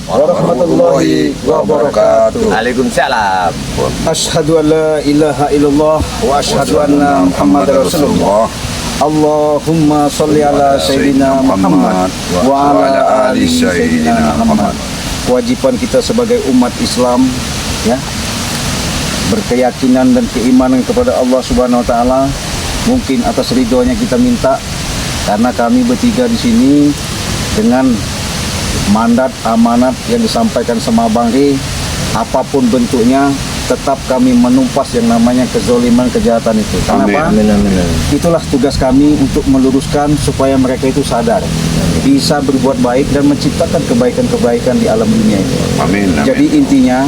warahmatullahi wabarakatuh. Waalaikumsalam. Asyhadu an la ilaha illallah wa asyhadu anna Muhammadar Rasulullah. Allahumma sholli ala Sayyidina Muhammad wa ala ali Sayyidina Muhammad. Kewajiban kita sebagai umat Islam, ya, berkeyakinan dan keimanan kepada Allah Subhanahu wa taala. Mungkin atas ridhonya kita minta, karena kami bertiga di sini dengan mandat amanat yang disampaikan sama Bang Ri, apapun bentuknya tetap kami menumpas yang namanya kezoliman, kejahatan itu. Kenapa? Itulah tugas kami untuk meluruskan supaya mereka itu sadar, bisa berbuat baik dan menciptakan kebaikan-kebaikan di alam dunia ini. Amin. Jadi intinya,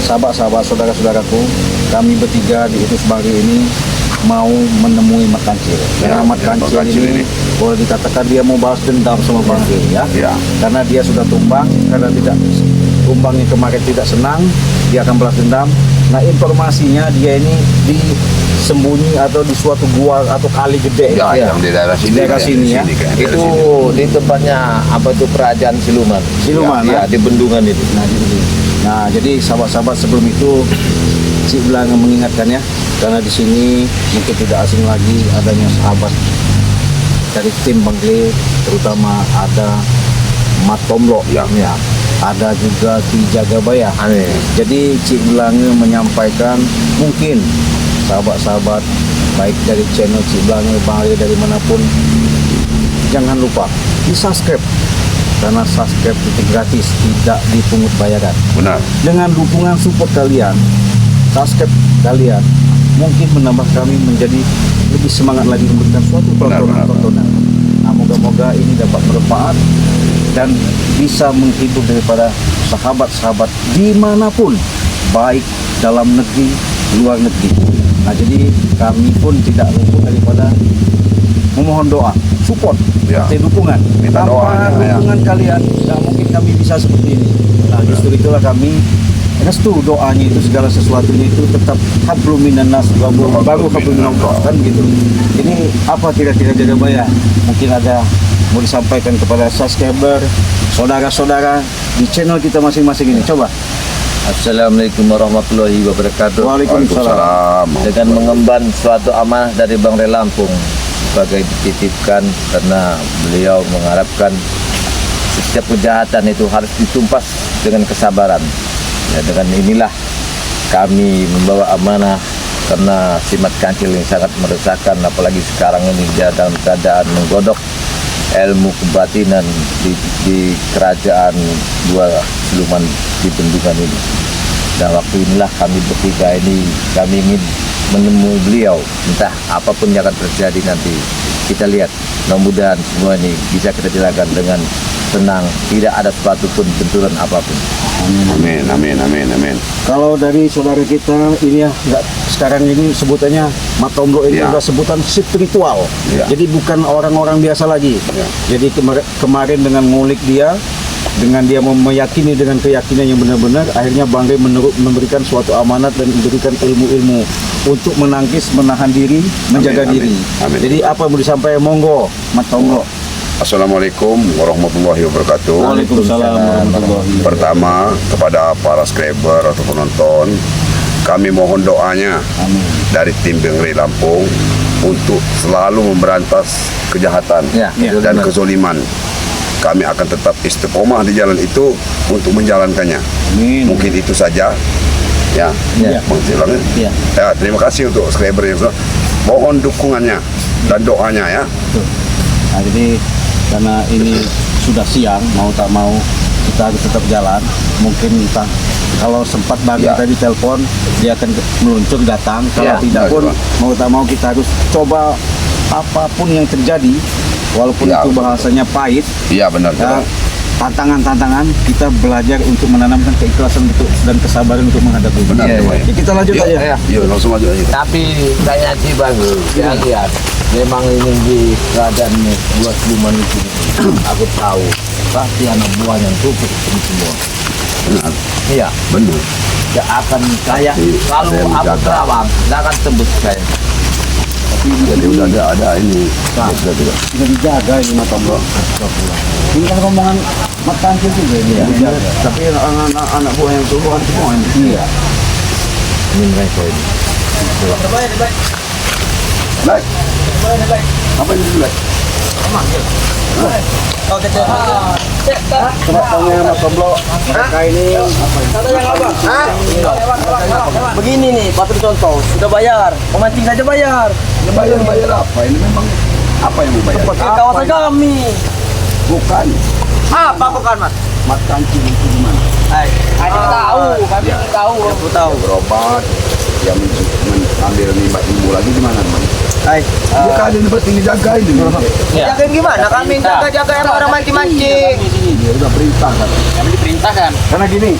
sahabat-sahabat, saudara-saudaraku, kami bertiga diutus Bang Ri ini mau menemui Mat Kancil. Karena Mat Kancil ini boleh dikatakan dia mau balas dendam sama Bang Ri, ya. Karena dia sudah tumbang, karena tidak tumbangnya kemarin tidak senang, dia akan balas dendam. Nah, informasinya dia ini disembunyi atau di suatu gua atau kali gede, yang di daerah sini, ya. Itu di tempatnya apa itu kerajaan Siluman. Siluman, ya, di bendungan itu. Nah, jadi sahabat-sahabat, sebelum itu Cik Belang mengingatkannya, karena di sini mungkin tidak asing lagi adanya sahabat dari tim Bang Ri, terutama ada Mat Tomlo, ya. Ada juga Ki Jagabaya. Jadi Cik Belang menyampaikan, mungkin sahabat-sahabat baik dari channel Cik Belang, Bang Ri, dari manapun, jangan lupa di subscribe, karena subscribe itu gratis, tidak dipungut bayaran. Benar. Dengan dukungan support kalian, subscribe kalian, mungkin menambah kami menjadi lebih semangat lagi memberikan suatu tontonan. Nah, moga-moga ini dapat bermanfaat dan bisa menghibur daripada sahabat-sahabat dimanapun, baik dalam negeri, luar negeri. Nah, jadi kami pun tidak luput daripada memohon doa, support, dukungan. Tanpa dukungan kalian, tidak mungkin kami bisa seperti ini. Nah, justru itulah kami restu doanya itu, segala sesuatunya itu tetap hablum minan nas baru hablum minallah, kan gitu. Ini apa kira-kira Jagabaya? Mungkin ada mau disampaikan kepada subscriber, saudara-saudara di channel kita masing-masing ini. Coba. Assalamualaikum warahmatullahi wabarakatuh. Waalaikumsalam. Dengan mengemban suatu amanah dari Bang Ri Lampung sebagai dititipkan, karena beliau mengharapkan setiap kejahatan itu harus ditumpas dengan kesabaran. Ya, dengan inilah kami membawa amanah, karena si Mat Kancil yang sangat meresahkan, apalagi sekarang ini dia dalam keadaan menggodok ilmu kebatinan di kerajaan dua Siluman di bendungan ini. Dan waktu inilah kami bertiga ini, kami ingin menemui beliau, entah apapun yang akan terjadi nanti. Kita lihat, mudah-mudahan semua ini bisa kita jalankan dengan tenang, tidak ada suatu pun benturan apapun. Amin. Kalau dari saudara kita ini, ya, sekarang ini sebutannya Mat Tomlo ini sudah sebutan spiritual. Jadi bukan orang-orang biasa lagi. Jadi kemarin dengan ngulik dia, dengan dia meyakini dengan keyakinan yang benar-benar, akhirnya Bang Ri memberikan suatu amanat dan memberikan ilmu-ilmu untuk menangkis, menahan diri, menjaga diri. Jadi apa yang mau disampaikan, monggo Mat Tomlo. Assalamualaikum warahmatullahi wabarakatuh. Waalaikumsalam warahmatullahi wabarakatuh. Pertama, kepada para subscriber atau penonton, kami mohon doanya dari tim Bang Ri Lampung untuk selalu memberantas kejahatan dan kezoliman. Kami akan tetap istiqomah di jalan itu untuk menjalankannya. Mungkin itu saja. Bang Silangnya. Terima kasih untuk subscriber yang sudah. Mohon dukungannya dan doanya, ya. Nah, jadi karena ini sudah siang, mau tak mau kita harus tetap jalan. Mungkin entah kalau sempat Bang tadi telepon, dia akan meluncur datang. Kalau tidak pun mau tak mau kita harus coba apapun yang terjadi, walaupun itu bahasanya pahit. Iya, benar. Tantangan-tantangan, kita belajar untuk menanamkan keikhlasan dan kesabaran untuk menghadapi. Benar. Kita lanjut aja. Yuk, langsung aja. Tapi tanya sih Bang, saya lihat memang ini di keadaan dua Siluman itu, aku tahu pasti anak buah yang tutup ini semua. Benar. Iya, benar. Tidak akan kayak kalau aku terawang, tidak akan tembus kayak. Jadi udah ada ini. Nah, Sudah. sudah dijaga ini mata bro. Ini kan ngomongan mat kancil juga ini ya. Tapi anak buah yang dulu kan semua ini. Iya. Ini mereka ini. Baik. Apa ini dulu? Sebabnya mata bro. Mereka ini Begini nih, patut contoh. Sudah bayar, pemancing saja bayar. Bayar apa? Ini memang apa yang mau bayar? Ke kawasan kami. Bukan. Apa bukan mas? Mat kancil itu di mana? Tahu, kami tahu. Aku tahu. Berobat. Yang mengambil nimbat ilmu lagi di mana teman? Ya kan ini berarti dijaga ini. Jagain gimana? Kami jaga yang orang mancing-mancing. Dia udah perintah kan. Kami diperintahkan. karena gini.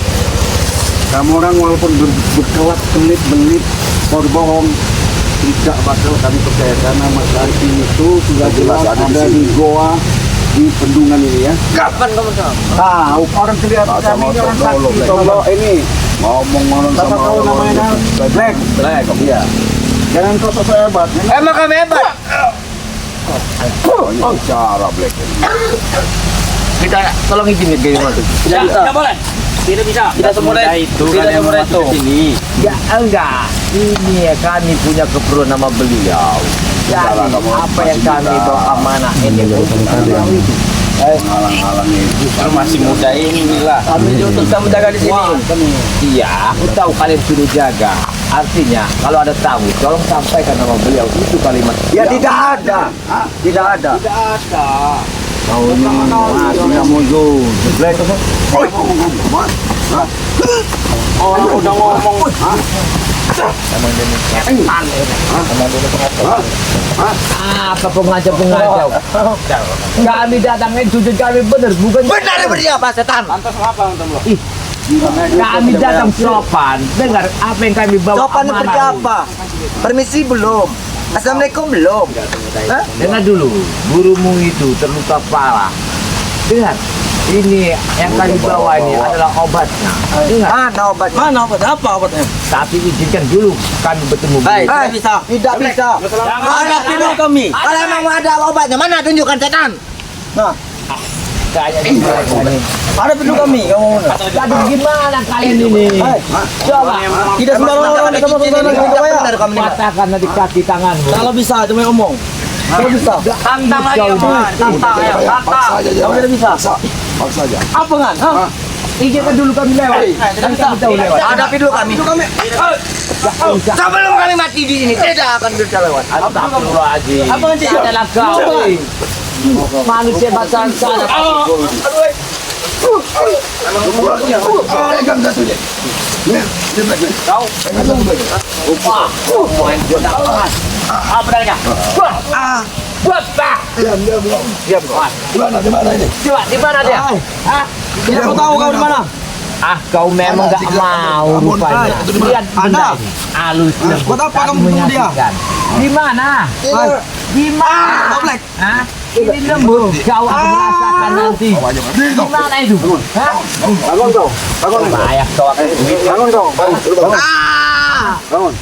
Kamu orang walaupun berkelat belit berbohong tidak bakal kami percaya karena Mas Kancil itu sudah jelas ada di goa di bendungan ini ya. Kapan kamu tahu? Tahu orang kelihatan kami ini orang sakti. Tolong ini Ngomong-ngomong Bapak sama tahu namanya Black. Black. Iya. Jangan kau sok hebat. Emang kami hebat. Oh, cara Black ini. Kita tolong izin ke gimana? Tidak boleh. Tidak bisa. Tidak semudah itu. Tidak semudah itu. Ya enggak. Ini ya kami punya keperluan nama beliau. Salah, Jadi kamu apa yang masih kami muda. bawa amanah ini untuk beliau itu. Halang-halang itu. Masih muda inilah. Kami untuk kita menjaga di sini. Iya, aku tahu kalian sudah jaga. Artinya kalau ada tamu, tolong sampaikan nama beliau itu kalimat. Ya tidak ada. Tidak ada. Tahu ini tidak mau jauh. Black. Orang udah ngomong. Apa pengajak-pengajak? Kami datangnya jujur kami benar, bukan Benar berapa setan? kami datang sopan. Dengar apa yang kami bawa. Sopan amanah. seperti apa? Permisi belum? Assalamualaikum belum? Hah? Dengar dulu, gurumu itu terluka parah. Dengar, ini yang kami bawa ini adalah obatnya. Dengar, Mana obat? Mana obat? Apa obatnya? tapi izinkan dulu kami bertemu. Hai, beliau. tidak bisa. Tidak bisa. Mana pilih kami? Kalau emang ada obatnya, mana tunjukkan setan? Nah, Kayaknya di mereka ini. ada pilih kami. Kamu mana? Jadi gimana kalian ini? Coba, Tidak sembarangan orang sama saudara kita bayar. Benar kami. patahkan nanti kaki tanganmu. Kalau bisa, cuma ngomong. Kalau bisa. Tantang lagi, tantang ya, Paksa aja. Kamu tidak bisa. Paksa aja. Apa kan? Hah? Izinkan dulu kami lewat. Kan kami tahu lewat. Hadapi dulu kami. Sebelum kami mati di sini, tidak akan bisa lewat. Astagfirullahaladzim. Apa nanti? Adalah kau. Manusia bacaan sana. Pegang satu je. Dia Black. Kau. Main bodak banget. Apa bedanya? Buat pak. Diam. Di mana ini? Coba di mana dia? Hah? Tidak mau tahu kau di mana? Kau memang gak mau rupanya. Lihat benda ini. Halus. Buat apa kamu bunuh dia? Di mana? Di mana? Black. Hah? Ini lembut. Kau akan merasakan nanti. Di mana itu? Hah? Bangun kau. Bangun. Bahaya kau akan. Bangun kau. Bangun.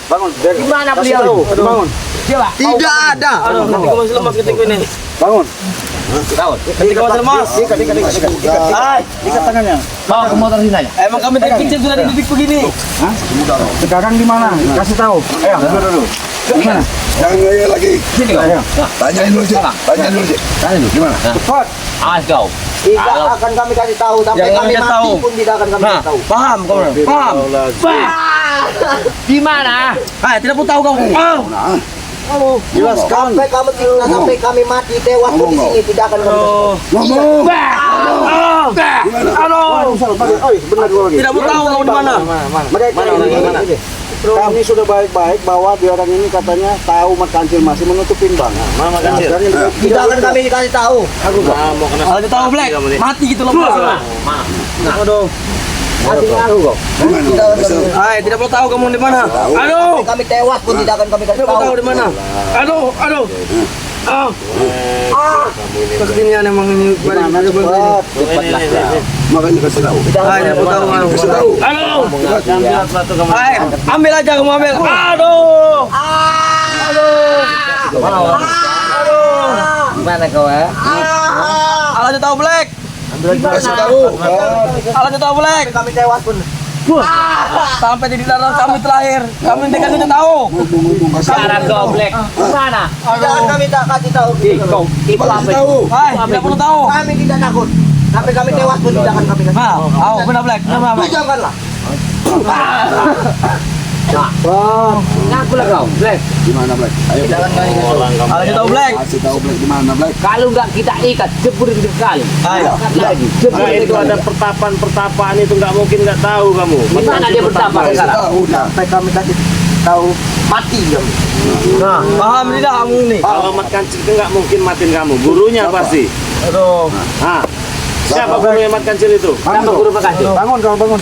Bangun. Di mana beliau? Bangun. Coba. Tidak ada. Aduh, nanti kau masih lemas ketika ini. Bangun. Ketika kau masih lemas. Hai, Ikat tangannya. Bawa ke motor sini aja. emang kami dari kecil sudah dididik begini. Sekarang di mana? Kasih tahu. Ayo, dulu. Di mana? Jangan ngeyel lagi. Sini kau. Ayo. Tanyain dulu je. Tanyain dulu je. Tanya dulu. Gimana? Cepat. Awas kau. Tidak akan kami kasih tahu sampai Jangan kami kasih mati tahu. pun tidak akan kami Nah. kasih tahu. Paham kau? Paham. Di mana? Hai, tidak mau tahu kau. Nah, Jelaskan. Sampai kami mati tewas pun di sini tidak akan kami kasih tahu. ngomong. Benar dulu lagi. Tidak mau tahu kau di mana. Kami sudah baik-baik bahwa di orang ini katanya tahu Mat Kancil masih menutup pimbang. Mat Kancil. Tidak akan kami kasih tahu. Kalau kita tahu Black, mati gitu loh. Aduh. Hai, tidak mau tahu kamu di mana. Aduh. Kami tewas pun tidak akan kami kasih tahu. Di mana. Aduh. Kekinian emang ini Makanya kasih tahu. Hai, tidak mau tahu. Kasih tahu. Hai, ambil aja kamu ambil. Aduh. Gimana kau ya? Alat tahu Black. Alat tahu Black. Kami tewas pun. Sampai di dalam kami terakhir. Kami tidak tahu. Sekarang goblek. Gimana? Jangan kami tak kasih tahu. Kau itu apa? Hai, tidak perlu tahu. Kami tidak takut. Sampai kami tewas pun tidak akan kami kasih tahu. Tahu, benar Black. Benar Black. Janganlah. Ngaku lah kau, Black. Gimana Black? Ayo Alat tahu Black. kasih tahu Black gimana Black? Kalau nggak kita ikat, jebur sekali. Ayo. Ikat lagi. Jebur Itu ada pertapaan itu nggak mungkin nggak tahu kamu. Di mana dia bertapa sekarang? Sampai kami kasih tahu mati kami. Nah, paham tidak kamu ini? Kalau mat kancil itu nggak mungkin matiin kamu. Gurunya pasti. Aduh. Hah? Siapa gurunya mat kancil itu? Siapa guru makasih? Bangun kau bangun.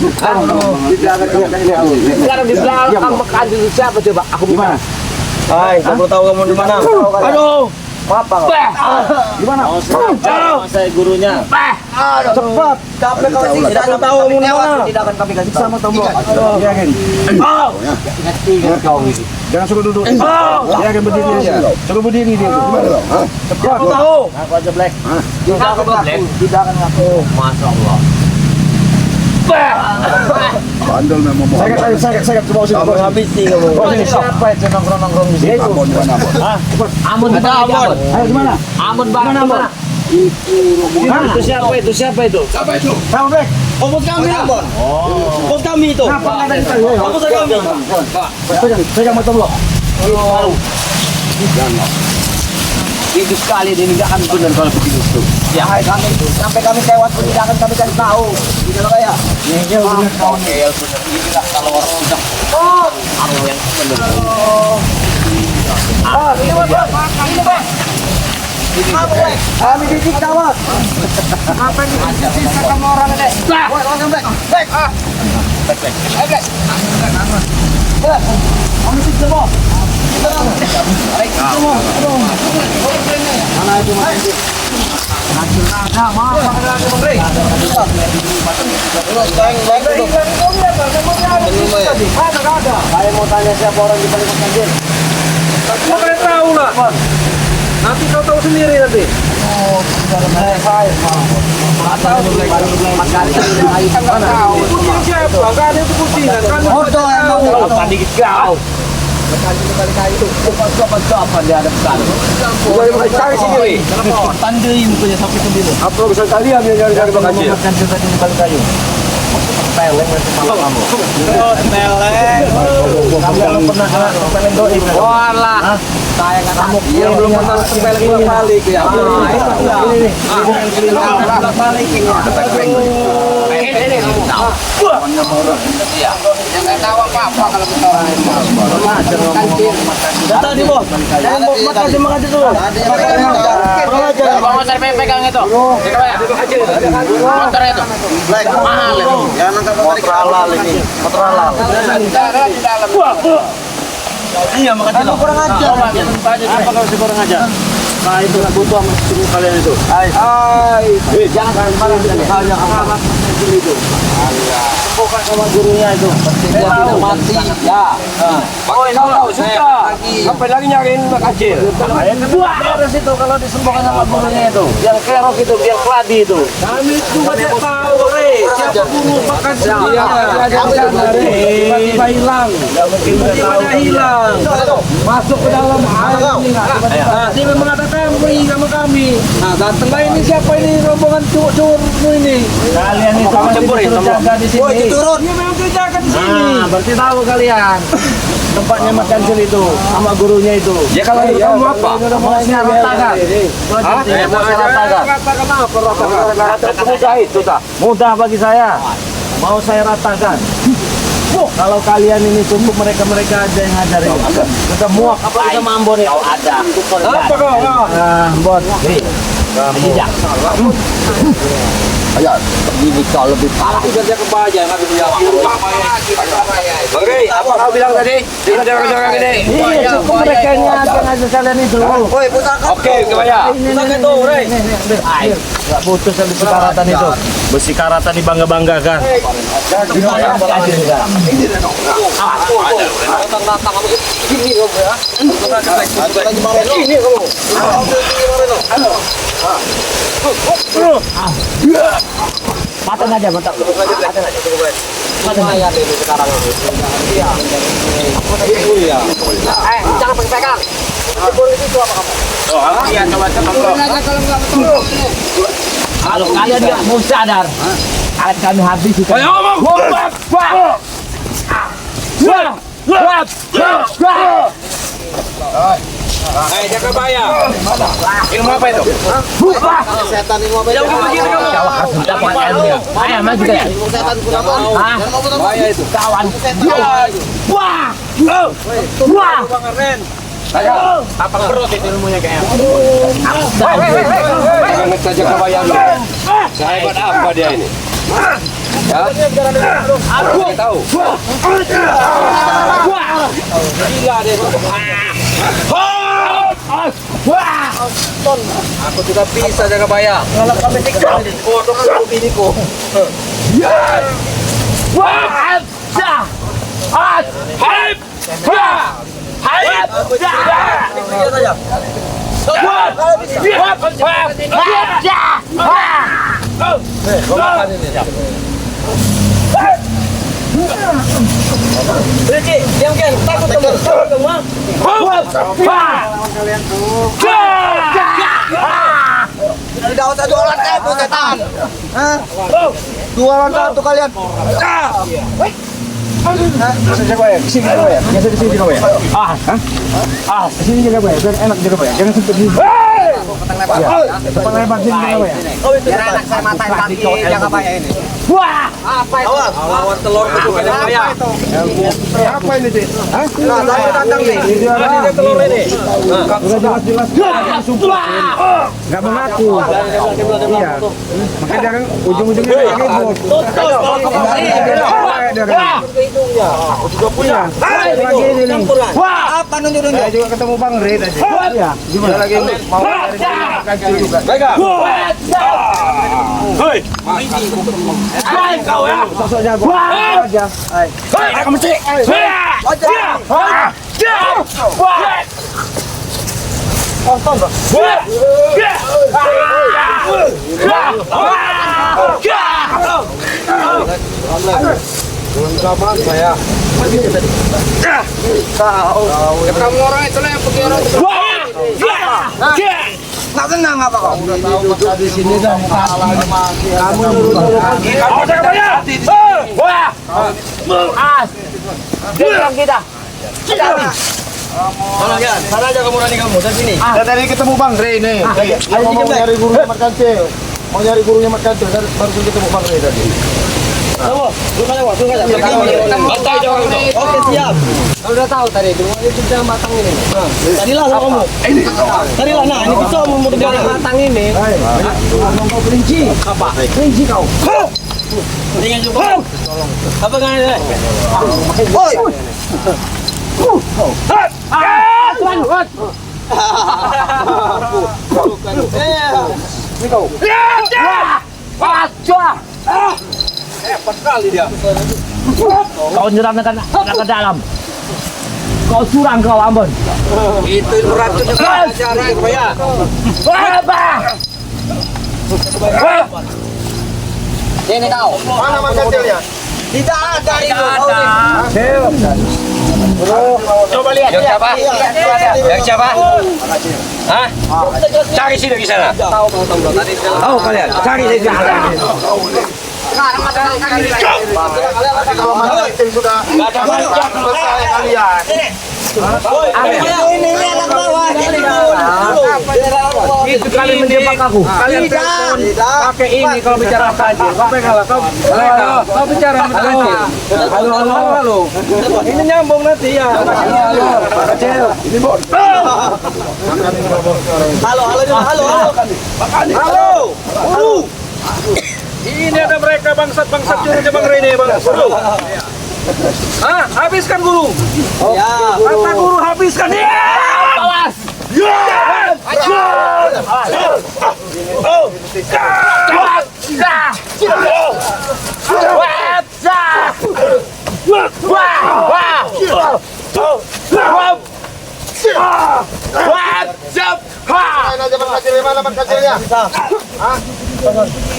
Sekarang di belakang makasih siapa coba? Aku gimana? Hai, tidak perlu tahu kamu di mana. Aduh. Gimana? Saya gurunya. Cepat. Sampai kami tidak perlu tahu kamu di mana. Tidak akan kami kasih tahu. Sama tombol. Yakin. Ingat kau ini. Jangan suruh duduk. Yakin berdiri aja. Suruh berdiri dia. Gimana dong? Cepat tahu. Aku aja Black. Tidak akan Black. Tidak akan ngaku. Masya Allah. Bandel memang mau. Saya coba sini. Kamu habis sih kamu. Siapa itu nongkrong di sini? Abon di mana Abon? Amun Ada Amun. Amun. Ayo gimana? Amun barang mana? Itu siapa itu? Siapa itu? Siapa itu? Kamu Black. Oh, bos kami. Bos kami itu. Apa ada kita? Bos kami. Pegang motor lo. Itu sekali dia tidak akan benar kalau begini itu. Ya, kami sampai kami tewas pun tidak akan kami kasih tahu. Tidak kayak. Oke, benar. Inilah kalau orang sudah apa yang benar. Kami titik tawar. Apa ini? Sisa kamu orang ini. Langsung back. Back. Back. Kamu sih semua. Mana itu mas? Saya mau tanya siapa orang di balik banjir. Kau tahu lah. Nanti kau tahu sendiri nanti. Siapa? Gak ada itu putingan. Tadi kau. Apa dia ada pesan? Cari sendiri. Tandai mukanya sampai ke biru. Apa bisa kalian yang cari Bang Acil? Makan juga di balik kayu. Peleng nanti malam kamu. Peleng. Kamu pernah kena peleng doi? Walah. Saya nggak kamu. Iya belum pernah peleng ulang balik ya. Ini. Ulang balik ya. Ini. Datang di bos. Makasih dulu. Motor pegang itu. Motor itu. Mahal itu. Motor halal ini. Motor halal. Iya makasih lo. Kurang aja. Apa kalau si kurang aja? Nah itu nggak butuh sama si kalian itu. Jangan marah dengan Itu. Bukan sama gurunya itu. Dia mati. Ya. Oh ini tahu suka. Sampai lagi nyariin Mak Acil. Beres itu kalau disembuhkan sama gurunya itu. Yang kerok itu, yang keladi itu. Kami juga tidak tahu, siapa guru Mak Acil. Tiba-tiba hilang. Tiba-tiba hilang. Masuk ke dalam air ini. Dia mengatakan beri sama kami. Nah datanglah ini siapa ini rombongan cowok-cowok ini. Kalian itu disuruh jaga di sini. Turun. Dia memang kerjakan di sini. Nah, berarti tahu kalian tempatnya Mat Kancil itu sama gurunya itu. Ya kalau itu kamu apa? Mau saya ratakan. Mau saya ratakan. Ratakan apa? Ratakan Mudah itu tak? Mudah bagi saya. Mau saya ratakan. Kalau kalian ini tutup mereka aja yang ngajar ini. Sudah muak apalagi sama Ambon itu. Ada. Apa kau? Nah, Ambon. Ayo. Ini kau lebih parah. Kerja kebahagiaan habis dia. Oke, apa kau bilang tadi? Jangan gini. Iya, cukup mereka aja ngajar kalian itu. Woi, pusaka. Oke, kebaya. Pusaka itu, Rey. Ayo. Gak putus habis karatan itu. Besi karatan dibangga-banggakan. Matan aja, mantap. Matan aja ini sekarang ini. Iya. Iya. Jangan pegang. Itu apa kamu? Oh, iya coba Kalau kalian nggak mau sadar, akan kami habis itu. Ayo ngomong. Jaga bayar. Ilmu apa itu? Setan ini mau Jauh begini kamu. Ayo maju deh. Setan kunaon? Bahaya itu. Kawan. Wah. Wah. Apa perut itu ilmunya kayaknya? Jangan saja kebayang. Sehebat apa dia ini? Aku tahu. Gila deh. Aku juga bisa jaga bayar. Kalau kami tinggal di kodok aku biniku. Wah. Dah. Diam kan, takut kamu. Tidak usah jualan kamu setan. Jualan kamu tuh kalian. Jaga bayar, kesini jaga bayar. Biasa di sini jaga bayar. Kesini jaga bayar, biar enak jaga bayar. Jangan sempit di. Depan lebar sini jaga bayar. Biar anak saya matain kaki jaga bayar ini. Wah, apa itu? Lawan telur itu jaga bayar. Apa ini, Dik? Hah? Saya datang nih. Ini telur ini. Udah jelas-jelas. Enggak mengaku. Iya. Makanya jangan ujung-ujungnya kayak gitu. Aku juga punya. Lagi ini nih. Wah, apa nunjuk-nunjuk? Saya juga ketemu Bang Ray tadi. Iya. Gimana lagi mau cari kancing juga. Baiklah. Hei. Kau ya. Sosok jago. Aja. Hei, kamu cek. Sama saya. Ketemu orang itu lah yang pergi orang itu. Nggak tenang apa kau? Di sini dah. Kamu Kamu jaga bayar. Diam kita. Mana aja kamu rani kamu dari sini. tadi ketemu Bang Ray nih. Saya mau nyari gurunya Mat Kancil. Mau nyari gurunya Mat Kancil. Baru ketemu Bang Ray tadi. Bantai jangan. Oke siap. Kalau udah tahu tadi itu sudah matang ini. Tadilah sama kamu. Tadilah nah ini bisa mau udah matang ini. Ngomong kau kelinci. Apa? Kelinci kau. Dengan juga. Apa kan ini? Woi. Tuan. Ini kau. Hebat kali dia. Kau nyerang ke dalam. Kau curang kau Ambon. Itu ilmu racunnya cara bayar. Apa? Ini kau. Mana Mat Kancilnya? Tidak ada itu. Coba lihat. Yang siapa? Yang siapa? Hah? Cari sini di sana. Tahu kalian? Cari di sana. Sekarang ada Kalau Mat Kancil sudah selesai kalian. ini anak bawah. Itu kalian menjebak aku. Kalian pakai ini kalau bicara kancil. Kau pegang kau. Kau bicara kancil. Halo. Ini nyambung nanti ya. Kancil. Ini bon. Halo. Ini ada mereka bangsat-bangsat jurunya Bang Ray nih, Bang. Habiskan guru. Ya. Kata guru habiskan. Awas.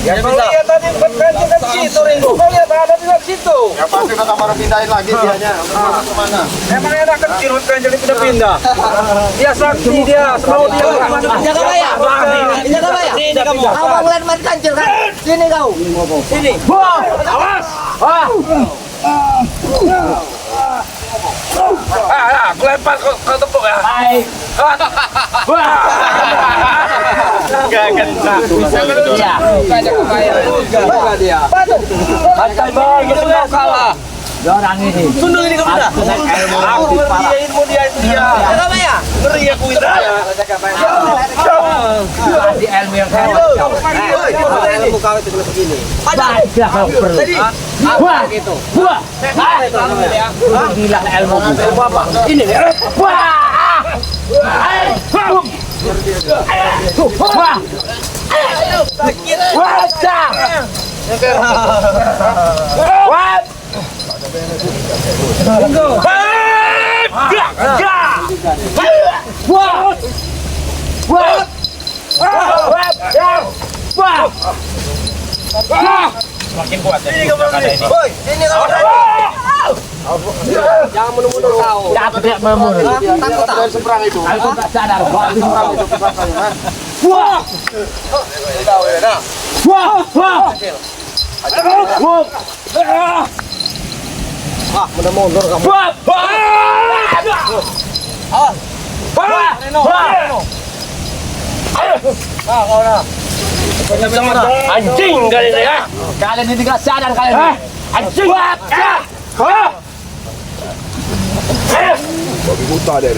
Ya kau lihat tadi kancil kan situ, Ringo. Kau lihat ada di situ. Ya pasti udah kamar pindahin lagi dianya. Kemana? Emang enak kecil kancil pindah-pindah. Dia sakti dia, semau dia. Jaga bayar. Jaga bayar. Sini kamu. Abang lain main kancil kan? Sini kau. Sini. Awas. Aku lempar kau tepuk ya. Baik. Gak kena. Iya. Jaga bayar. Jaga dia. Santai bang, kita mau kalah. Orang ini. Tunduk ini kamu dah. Aku mau dia. Jaga bayar. Ngeri aku itu ya. Jaga bayar. Di ilmu yang kau. Ilmu kau itu begini. Baca kau perlu. Wah gitu. Wah. Gila ilmu. Apa? Ini. Wah. Wah. Wah. Makin kuat ya. Ini Jangan mundur-mundur kau. tidak memundur. Takut tak? Seberang itu. Aku tak sadar. Wah. Wah, mundur-mundur kamu. Anjing kali ini ya. Kalian ini tidak sadar kalian ini. Anjing. Babi buta deh.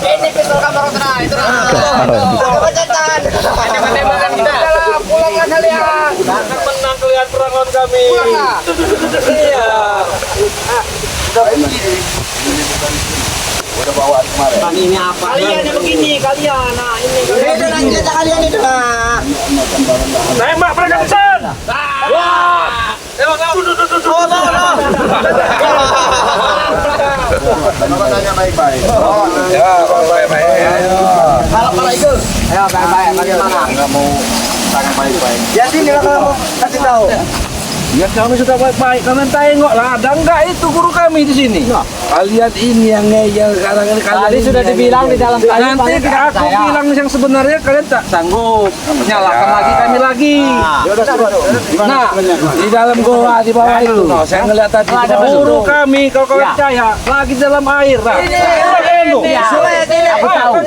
Ini pistol kamera tengah itu. Kebanyakan. Pulang kalian. Akan menang kalian perang lawan kami. Iya. Udah bawaan kemarin. Ini apa? Kalian yang begini, kalian. Nah, ini Itu nanti kalian itu. Tembak mereka pesan. Wah. Tanya baik-baik. Ya, baik-baik. Kalau itu. Ayo baik-baik bagaimana? Enggak mau tangan baik-baik. Ya sini lah kamu kasih tahu. Ya kami sudah baik-baik, kalian tengoklah, ada enggak itu guru kami di sini? Kalian ini yang ngeyel sekarang ini kalian. Tadi sudah dibilang di dalam kayu. Nanti aku bilang yang sebenarnya kalian tak sanggup. Nyalakan lagi kami lagi. Nah, di dalam goa di bawah itu, saya ngeliat tadi guru kami kalau kalian percaya lagi dalam air. Ini aku tahu.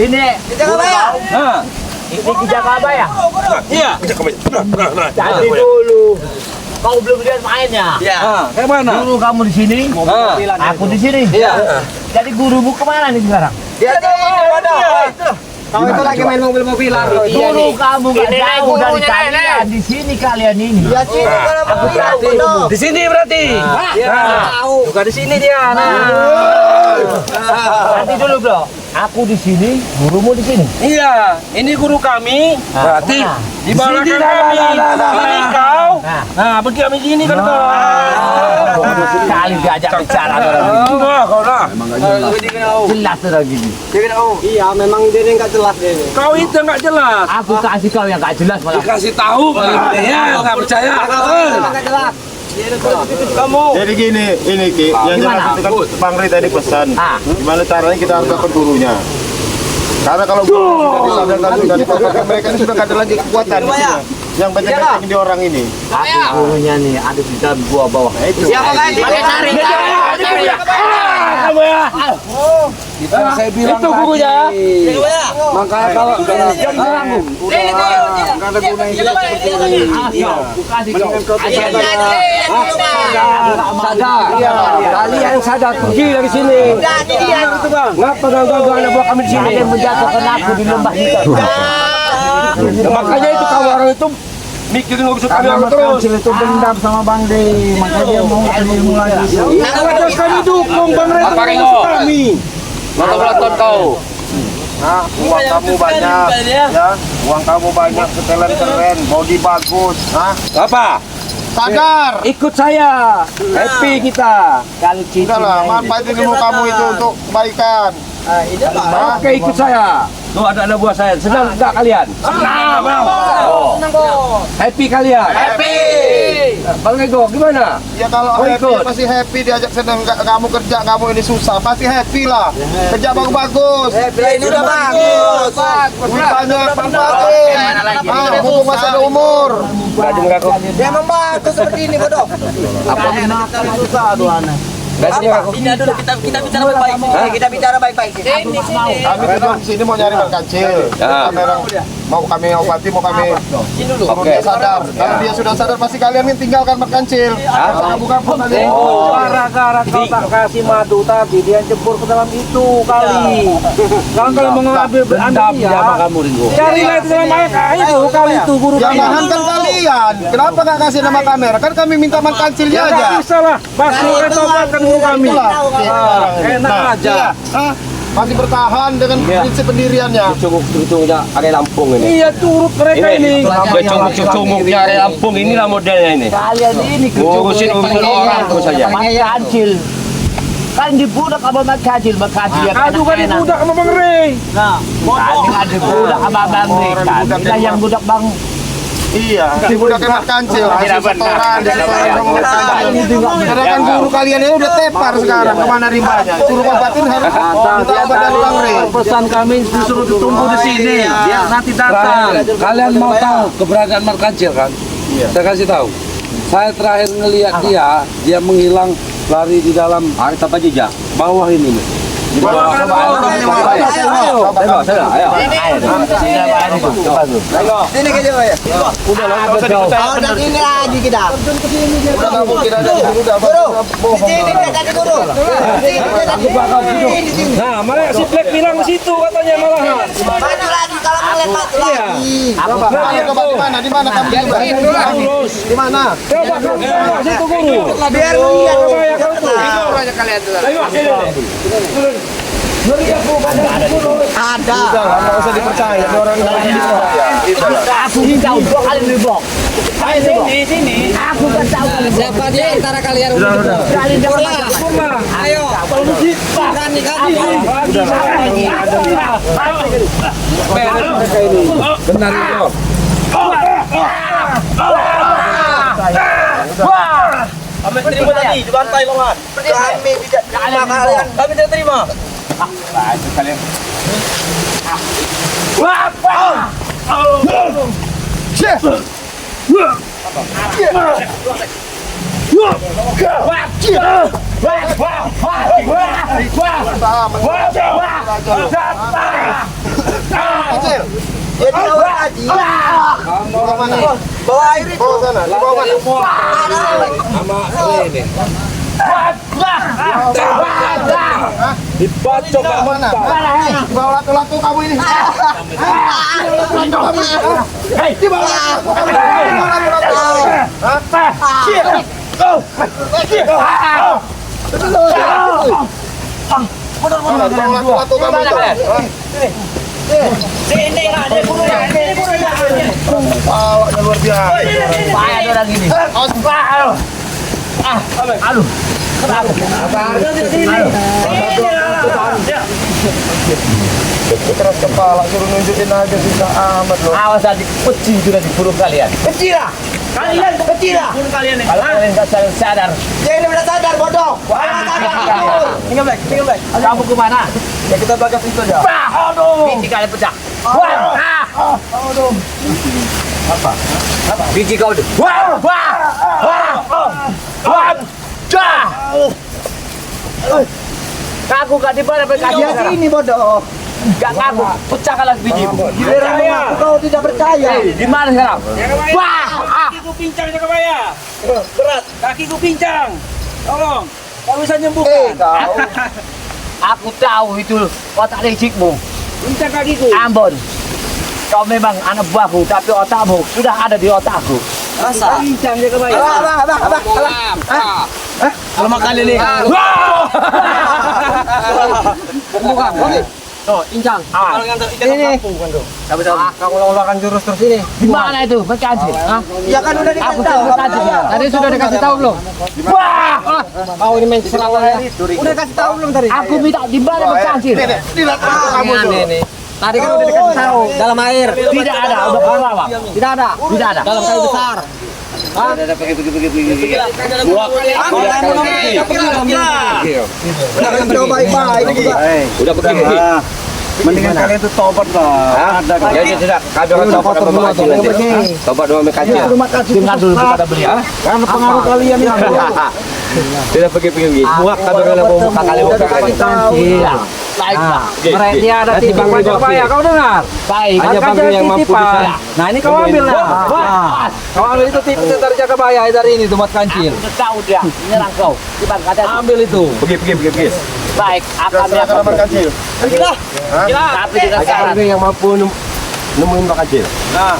Ini jaga bayar. Nah, Ini jaga bayar. iya. Jadi dulu kau belum lihat mainnya. Nah, kayak mana? Dulu kamu di sini, aku di sini. Iya. Jadi gurumu kemana nih sekarang? Dia ada. Kau itu lagi main mobil-mobilan. Dulu kamu gak jauh dari kalian. Di sini kalian ini. Ya sini aku tahu. Di sini berarti. Bukan di sini dia. Nanti dulu bro. Aku di sini, gurumu di sini. Iya, ini guru kami. Berarti di bawah kami. Ini kau. Nah, begini kami gini kan kau. Sekali diajak bicara Enggak, kau lah. jelas sudah gini. Iya, memang dia nggak jelas dia. Kau itu nggak jelas. Aku kasih kau yang gak jelas malah. Dikasih tahu ya, nggak percaya. Nggak jelas. Kamu. Jadi gini, ini Ki, yang Gimana? jelas itu kan Bang Ri tadi pesan. Ah. Gimana caranya kita harus dapat gurunya? Karena kalau guru sudah disadarkan, sudah dipakai, mereka ini sudah nggak ada lagi kekuatan di sini. Yang benteng-benteng di orang ini. Aku gurunya nih ada di dalam gua bawah. Itu. Siapa kan? Pakai cari. Kamu ya. Saya bilang itu gurunya. Makanya kalau jam dirangkum. Enggak ada gunanya seperti ini. Sadar. Kalian sadar pergi dari sini. Ngapa ganggu anak buah kami di sini? Kalian menjatuhkan aku di lembah itu. Makanya itu kalau orang itu mikirin urusan kami Karena terus. Kancil itu dendam sama Bang De, makanya dia mau ilmu lagi. Terus kami dukung Bang Rey kami. Nonton kau. Nah, uang kamu banyak, ya. Uang kamu banyak, keren, body bagus. Hah? Apa? Sadar. Ikut saya. Happy kita. Kalau cincin. Udahlah, manfaatin ilmu kamu itu untuk kebaikan. Oke, ikut saya. Tuh ada buah saya. Senang enggak kalian? Senang. Happy kalian? Happy. Bang Ego, gimana? Ya kalau Oh, happy ikut. pasti happy, diajak senang. Kamu kerja, kamu ini susah, pasti happy lah. Kerja bagus-bagus. Ini udah bagus. Duit banyak, manfaatin. Mumpung masih ada umur. Dia memang bagus seperti ini, bodoh. Ini dulu kita bicara baik-baik. Kita bicara baik-baik. Sini. Kami tujuan sini mau nyari Bang Kancil. Ya. Mau kami obati, mau kami suruh Oke. dia sadar. Kalau dia sudah sadar, pasti kalian ini tinggalkan Bang Kancil. Kamu tadi. Gara-gara kau tak kasih madu tadi dia jebur ke dalam itu kali. Kalau mengambil dendam sama kamu Ringo. Carilah itu dalam air itu kali itu guru Yang kami. nahan kan kalian. Kenapa nggak kasih nama kamera? Kan kami minta Bang Kancilnya Ya aja. nggak bisa lah. Pasti retobatkan guru kami. Enak aja. Iya. Hah? Masih bertahan dengan prinsip pendiriannya. Cunguk-cunguknya area Lampung ini. Iya, turut mereka ini. Cunguk-cunguknya area Lampung inilah modelnya ini. Kalian ini Ngurusin orang tuh saja. Kancil. Kan dibudak sama Bang Kancil ya kan Aduh kan enak. budak sama Bang Rey. Nah, kan dibudak sama Bang Rey kan. Kita yang budak Bang. Iya, udah kena Kancil, hasil setoran dari orang Kancil. Karena kan guru kalian ini udah tepar sekarang, kemana rimbanya? Suruh obatin harus minta obat dari Bang Rey. Pesan kami disuruh ditunggu di sini. Dia nanti datang. Kalian mau tahu keberadaan Bang Kancil kan? Saya kasih tahu. Saya terakhir ngelihat dia menghilang lari di dalam tanpa jejak bawah ini nih. Di bawah. Sini ke Jawa ya. Oh, dan ini lagi kita. Udah nggak mungkin ada di sini, udah bohong. Sini dia tadi guru. Nah, malah si Black bilang ke situ katanya malahan. Maju lagi kalau melihat maju lagi. Coba di mana? Di mana kamu juga? Di mana? Coba ke situ guru. Biar melihat. Ada. Udah, nggak usah dipercaya. Ini orang Aku tahu 2 kali lebok. Sini. Aku kan tahu kali. Siapa dia antara kalian? Kali jangan Ayo. Berani kali. Benar itu. Kami terima tadi di bantai longan. Kami tidak terima kalian. Kami tidak terima. Kancil, Ya di bawah tadi. bawa mana? Bawa air itu. Bawa sana, di bawah mana? Dibacok Di mana? Di bawah latu-latu kamu ini. Di bawah latu-latu kamu ini. Di bawah latu-latu. Mana? Di bawah latu-latu kamu itu. Sini ada gurunya. Ini gurunya. Palanya luar biasa. Payah orang ini. Aduh. Keras kepala, suruh nunjukin aja susah amat loh. Awas aja peci sudah dibunuh kalian. Peci lah. Kalian peci lah. Bunuh kalian nih. Kalau kalian nggak sadar. Dia ini udah sadar bodoh. Tinggal baik. Kamu kemana? Ya kita bagas itu aja. Aduh. Biji kalian pecah. Wah. Aduh. Apa? Biji kau tuh. Wah. Ngaku gak di mana berkasih. Ini bodoh. Gak ngaku, pecahkanlah bijimu. Kau tidak percaya. Di mana sekarang? Wah! Kakiku pincang Jakabaya. Berat, kakiku pincang. Tolong, kau bisa nyembuhkan. Aku tahu itu otak licikmu. Pincang kakiku. Ambon. Kau memang anak buahku, tapi otakmu sudah ada di otakku. Masa? Pincang Jakabaya. Kalau makan ini. Oh, incang. Ini. Kau ulang-ulangkan jurus terus ini. Di mana itu? Berkasih. Ya kan udah Aku dikasih tahu. sudah berkasih. Tadi sudah dikasih tahu belum? Wah! Kau ini main serangan ya. Udah kasih tahu belum tadi? Aku minta di mana berkasih? Kamu tuh. Tadi kan udah dikasih tahu dalam air. Tidak ada, udah pelawak. Tidak ada. Tidak ada. Dalam kayu besar. Udah baik-baik juga. Udah begini. Mendingan kalian tuh tobat lah. Ya tidak, kami orang tobat sama kecil nanti. Tobat sama kecil. Dengar dulu kepada beliau. Karena pengaruh kalian itu. Tidak pergi-pergi. Muak kami kalau mau muka kali muka kali. Iya. Baiklah. Mereka ada titipan Jakabaya, kau dengar? Baik. Hanya bangku yang mampu bisa. Nah ini kau ambil lah. Wah. Kau ambil itu tipsnya dari Jakabaya dari ini Tumat Kancil. Aku tahu dia menyerang kau. Tiba kata Ambil itu. Pergi. baik akan dapat. Kecil. Tapi dengan syarat yang mampu nemuin Pak Kecil. Nah,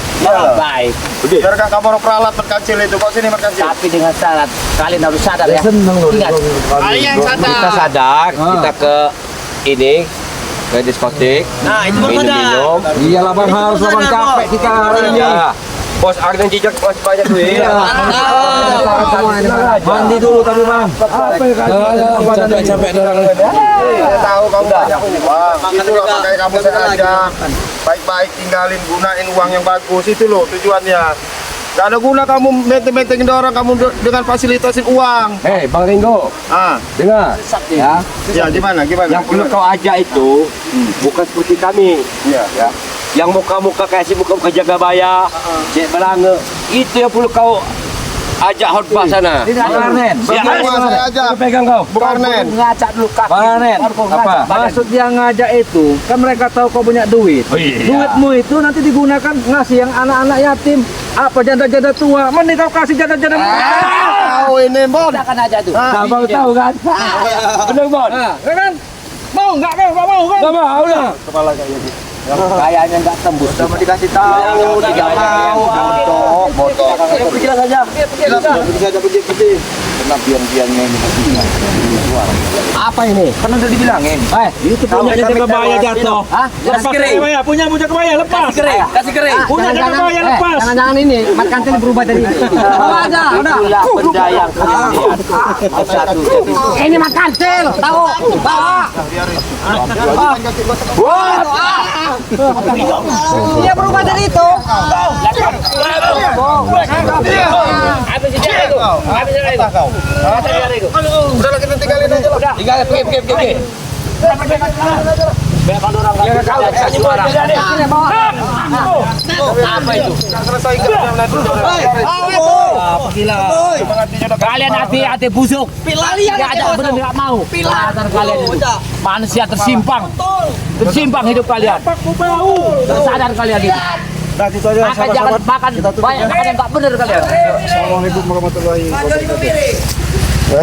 baik. biarkan kamu peralat berkecil itu. Kok sini berkecil? Tapi dengan syarat kalian harus sadar ya. Ingat. Kita sadar, kita ke ini ke diskotik. Nah, itu baru sadar. Minum. Iyalah bang harus bang capek kita hari ini. Ya. Bos Arden Cicak masih banyak duit. Mandi dulu tadi bang. Capek dorong. Saya tahu kamu banyak uang. Itulah makanya kamu sengaja baik-baik tinggalin, gunain uang yang bagus. Itu loh tujuannya. Gak ada guna kamu menteng-mentengin orang kamu dengan fasilitasin uang. Hei Bang Ringo, Ah, dengar ya. ya gimana? Yang perlu kau ajak itu bukan seperti kami. Iya, ya. Yang muka-muka kayak si muka-muka Jakabaya, Cek Belange, itu yang perlu kau ajak khotbah sana. Parnen. Ya, Saya aja. pegang kau. Parnen. Ngacak dulu kaki. Parnen. Apa? Maksud dia ngajak itu kan mereka tahu kau punya duit. Oh, iya. Duitmu itu nanti digunakan ngasih yang anak-anak yatim, apa janda-janda tua. Mending kau kasih janda-janda muda. Tahu ini, Bon. Kita akan aja tuh. Nah, baru tahu kan? Bener Bon. Nah, ya kan? Mau nggak kan? Nggak mau kan? Nggak mau lah. Kayaknya nggak tembus. Sama dikasih tahu, tidak mau. Bodoh. Pergi saja. Pergi. Apa ini? Kan udah dibilangin. Itu punya Jakabaya jatuh. Hah? Lepas Jakabaya, punya Jakabaya lepas. Kasih kering. Punya Jakabaya lepas. Jangan ini, Mat Kancil berubah tadi. Bawa aja, udah. Itulah benda yang kalian lihat. Satu. Ini Mat Kancil, tahu? Bawa. Dia berubah dari itu. Habis dia itu. Habis dia itu. Udah lah kita tinggalin aja lah. Tinggal pergi. Berapa orang enggak kasih suara. Apa itu? Kalian hati-hati busuk. Nggak ada benar nggak mau. Dasar kalian itu. Manusia tersimpang hidup kalian. Sadar kalian itu. Jangan makan banyak makan yang nggak benar kalian. Assalamualaikum warahmatullahi wabarakatuh.